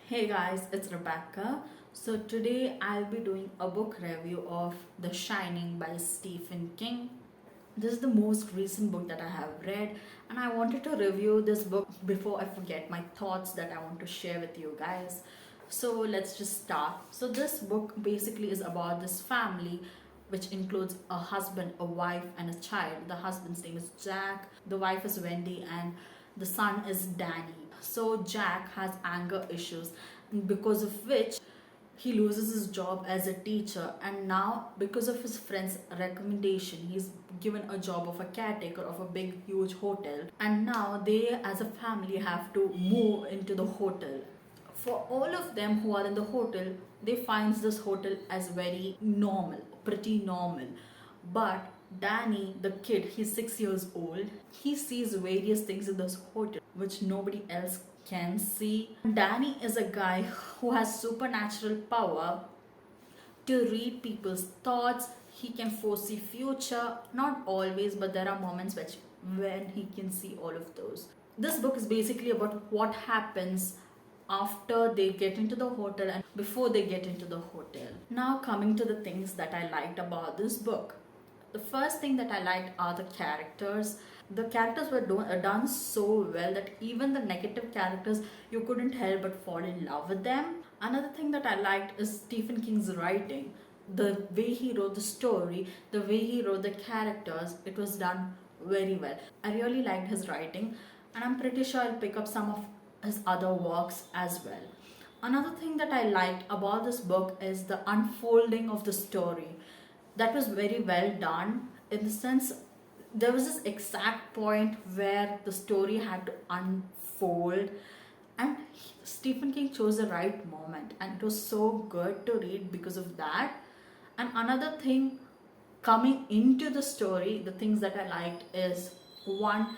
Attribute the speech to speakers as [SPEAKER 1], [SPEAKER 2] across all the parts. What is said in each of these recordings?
[SPEAKER 1] Hey guys, it's Rebecca. So today I'll be doing a book review of The Shining by Stephen King. This is the most recent book that I have read, and I wanted to review this book before I forget my thoughts that I want to share with you guys. So let's just start. So this book basically is about this family which includes a husband, a wife, and a child. The husband's name is Jack, the wife is Wendy, and the son is Danny. So Jack has anger issues, because of which he loses his job as a teacher, and now because of his friend's recommendation he's given a job of a caretaker of a big huge hotel, and now they as a family have to move into the hotel. For all of them who are in the hotel, they finds this hotel as very normal, pretty normal. But Danny, the kid, he's 6 years old. He sees various things in this hotel which nobody else can see. Danny is a guy who has supernatural power to read people's thoughts. He can foresee future, not always, but there are moments when he can see all of those. This book is basically about what happens after they get into the hotel and before they get into the hotel. Now coming to the things that I liked about this book. The first thing that I liked are the characters. The characters were done so well that even the negative characters, you couldn't help but fall in love with them. Another thing that I liked is Stephen King's writing. The way he wrote the story, the way he wrote the characters, it was done very well. I really liked his writing, and I'm pretty sure I'll pick up some of his other works as well. Another thing that I liked about this book is the unfolding of the story. That was very well done, in the sense there was this exact point where the story had to unfold, and Stephen King chose the right moment, and it was so good to read because of that. And another thing, coming into the story, the things that I liked is one,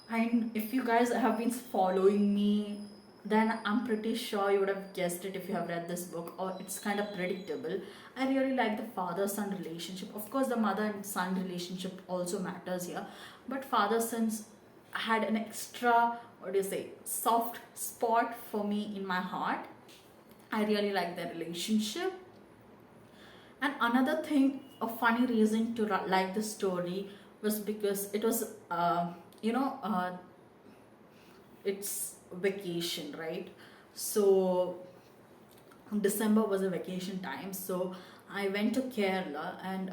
[SPEAKER 1] and if you guys have been following me, then I'm pretty sure you would have guessed it if you have read this book, or it's kind of predictable. I really like the father son relationship. Of course, the mother and son relationship also matters here, but father sons had an extra, what do you say, soft spot for me in my heart. I really like their relationship. And another thing, a funny reason to like the story was because it was, you know, it's vacation, right? So December was a vacation time, so I went to Kerala, and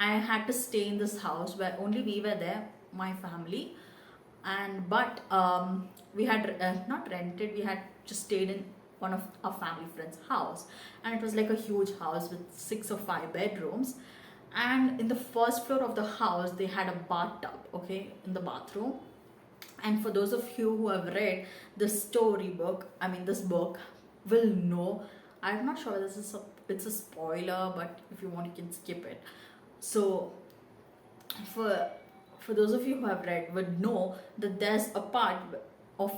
[SPEAKER 1] I had to stay in this house where only we were there, my family, and but we had not rented, we had just stayed in one of our family friends' house, and it was like a huge house with 6 or 5 bedrooms. And in the first floor of the house, they had a bathtub, okay, in the bathroom. And for those of you who have read the storybook, I mean this book, will know. I'm not sure whether it's a spoiler, but if you want, you can skip it. So for for those of you who have read would know that there's a part of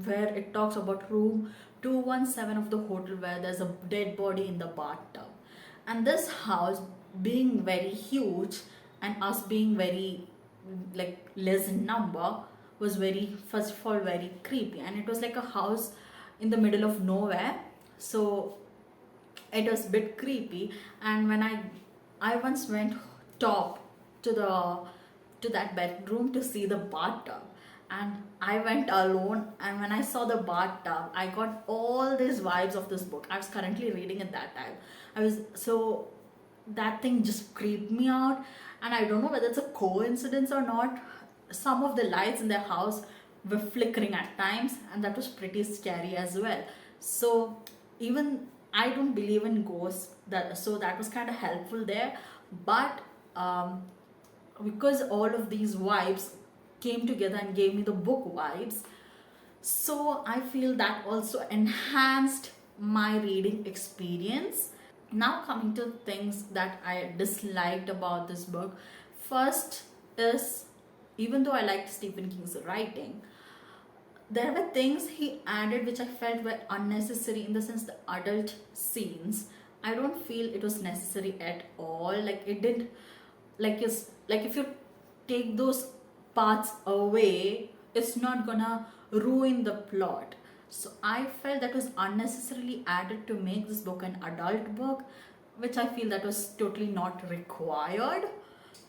[SPEAKER 1] where it talks about room 217 of the hotel where there's a dead body in the bathtub. And this house being very huge, and us being very like less in number, was very, first of all, very creepy, and it was like a house in the middle of nowhere. So it was a bit creepy. And when I once went top to the to that bedroom to see the bathtub, and I went alone, and when I saw the bathtub, I got all these vibes of this book. I was currently reading at that time. I was so, that thing just creeped me out, and I don't know whether it's a coincidence or not. Some of the lights in the house were flickering at times, and that was pretty scary as well. So even I don't believe in ghosts, that so that was kind of helpful there. But because all of these vibes came together and gave me the book vibes, so I feel that also enhanced my reading experience. Now coming to things that I disliked about this book. First is, even though I liked Stephen King's writing, there were things he added which I felt were unnecessary, in the sense the adult scenes. I don't feel it was necessary at all. Like it didn't, like if you take those parts away, it's not gonna ruin the plot. So I felt that was unnecessarily added to make this book an adult book, which I feel that was totally not required.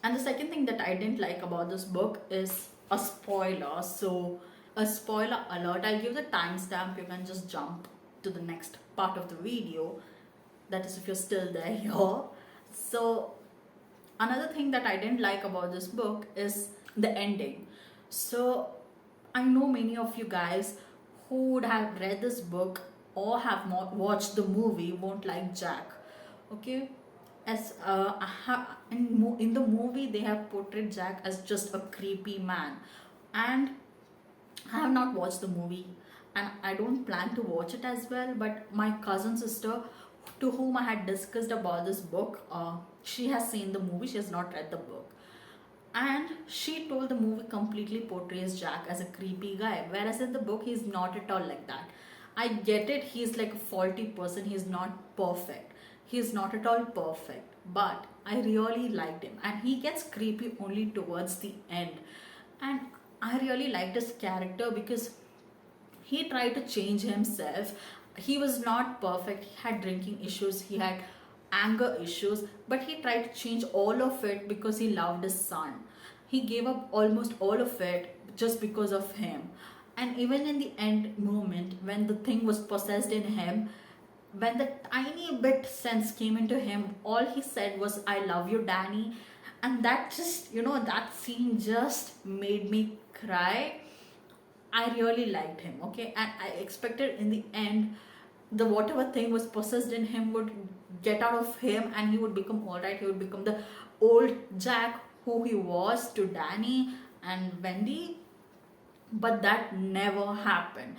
[SPEAKER 1] And the second thing that I didn't like about this book is a spoiler. So, a spoiler alert. I'll give the timestamp. You can just jump to the next part of the video. That is, if you're still there here. So, another thing that I didn't like about this book is the ending. So, I know many of you guys who would have read this book or have not watched the movie won't like Jack. Okay, as in the movie they have portrayed Jack as just a creepy man, and I have not watched the movie and I don't plan to watch it as well. But my cousin sister, to whom I had discussed about this book, she has seen the movie, she has not read the book. And she told the movie completely portrays Jack as a creepy guy, whereas in the book, he's not at all like that. I get it, he's like a faulty person, he's not perfect. He's not at all perfect, but I really liked him, and he gets creepy only towards the end. And I really liked his character because he tried to change himself. He was not perfect, he had drinking issues, he had anger issues, but he tried to change all of it because he loved his son. He gave up almost all of it just because of him. And even in the end moment, when the thing was possessed in him, when the tiny bit sense came into him, all he said was, I love you, Danny. And that just, that scene just made me cry. I really liked him, okay? And I expected in the end the whatever thing was possessed in him would get out of him and he would become alright. He would become the old Jack who he was to Danny and Wendy. But that never happened.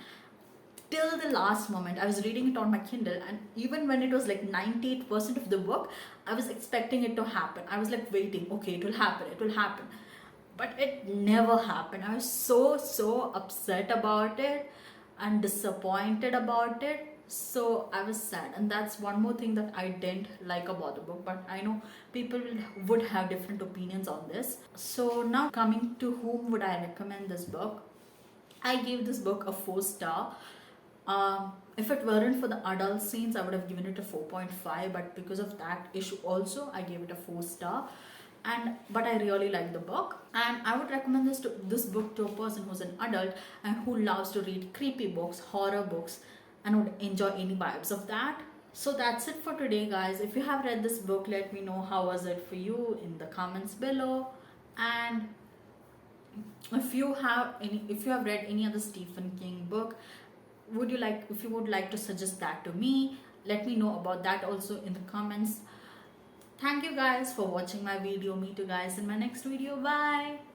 [SPEAKER 1] Till the last moment, I was reading it on my Kindle, and even when it was like 98% of the book, I was expecting it to happen. I was like waiting, okay, it will happen, it will happen. But it never happened. I was so upset about it and disappointed about it. So I was sad, and that's one more thing that I didn't like about the book. But I know people would have different opinions on this. So now coming to whom would I recommend this book? I gave this book a 4 star. If it weren't for the adult scenes, I would have given it a 4.5. But because of that issue, also I gave it a 4 star. But I really like the book, and I would recommend this book to a person who's an adult and who loves to read creepy books, horror books, and would enjoy any vibes of that. So that's it for today, guys. If you have read this book, let me know how was it for you in the comments below. And if you have read any other Stephen King book, if you would like to suggest that to me, let me know about that also in the comments. Thank you guys for watching my video. Meet you guys in my next video. Bye.